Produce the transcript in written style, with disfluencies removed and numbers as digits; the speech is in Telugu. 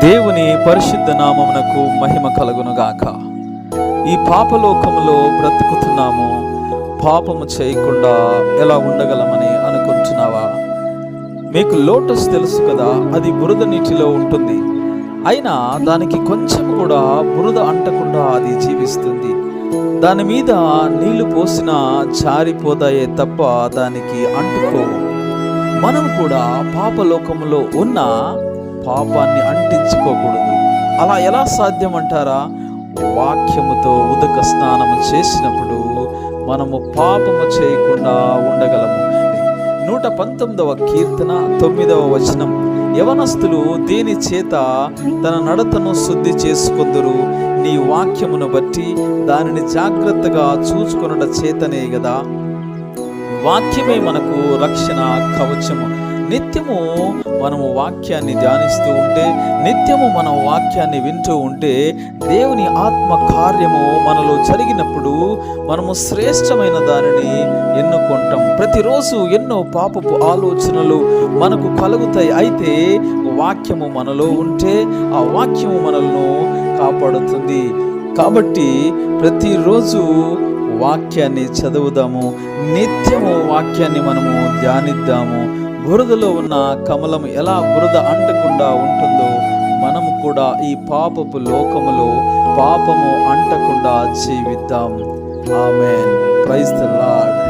దేవుని పరిశుద్ధ నామమునకు మహిమ కలుగునుగాక. ఈ పాపలోకములో బ్రతుకుతున్నాము. పాపము చేయకుండా ఎలా ఉండగలమని అనుకుంటున్నావా? మీకు లోటస్ తెలుసు కదా, అది బురద నీటిలో ఉంటుంది. అయినా దానికి కొంచెం కూడా బురద అంటకుండా అది జీవిస్తుంది. దాని మీద నీళ్లు పోసినా జారిపోతాయే తప్ప దానికి అంటుకోవు. మనం కూడా పాపలోకములో ఉన్న పాపాన్ని అంటించుకోకూడదు. అలా ఎలా సాధ్యం అంటారా? వాక్యముతో ఉదక స్నానము చేసినప్పుడు మనము పాపము చేయకుండా ఉండగలము. 119వ కీర్తన 9వ వచనం, యవనస్తులు దేని చేత తన నడతను శుద్ధి చేసుకొందురు, నీ వాక్యమును బట్టి దానిని జాగ్రత్తగా చూచుకొనుట చేతనే గదా. వాక్యమే మనకు రక్షణ కవచము. నిత్యము మనము వాక్యాన్ని ధ్యానిస్తూ ఉంటే, నిత్యము మనం వాక్యాన్ని వింటూ ఉంటే, దేవుని ఆత్మ కార్యము మనలో జరిగినప్పుడు మనము శ్రేష్టమైన దానిని ఎన్నుకుంటాం. ప్రతిరోజు ఎన్నో పాపపు ఆలోచనలు మనకు కలుగుతాయి. అయితే వాక్యము మనలో ఉంటే ఆ వాక్యము మనల్ని కాపాడుతుంది. కాబట్టి ప్రతిరోజు వాక్యాన్ని చదువుదాము, నిత్యము వాక్యాన్ని మనము ధ్యానిద్దాము. బురదలో ఉన్న కమలము ఎలా బురద అంటకుండా ఉంటుందో, మనము కూడా ఈ పాపపు లోకములో పాపము అంటకుండా జీవిద్దాం. ఆమేన్. Praise the lord.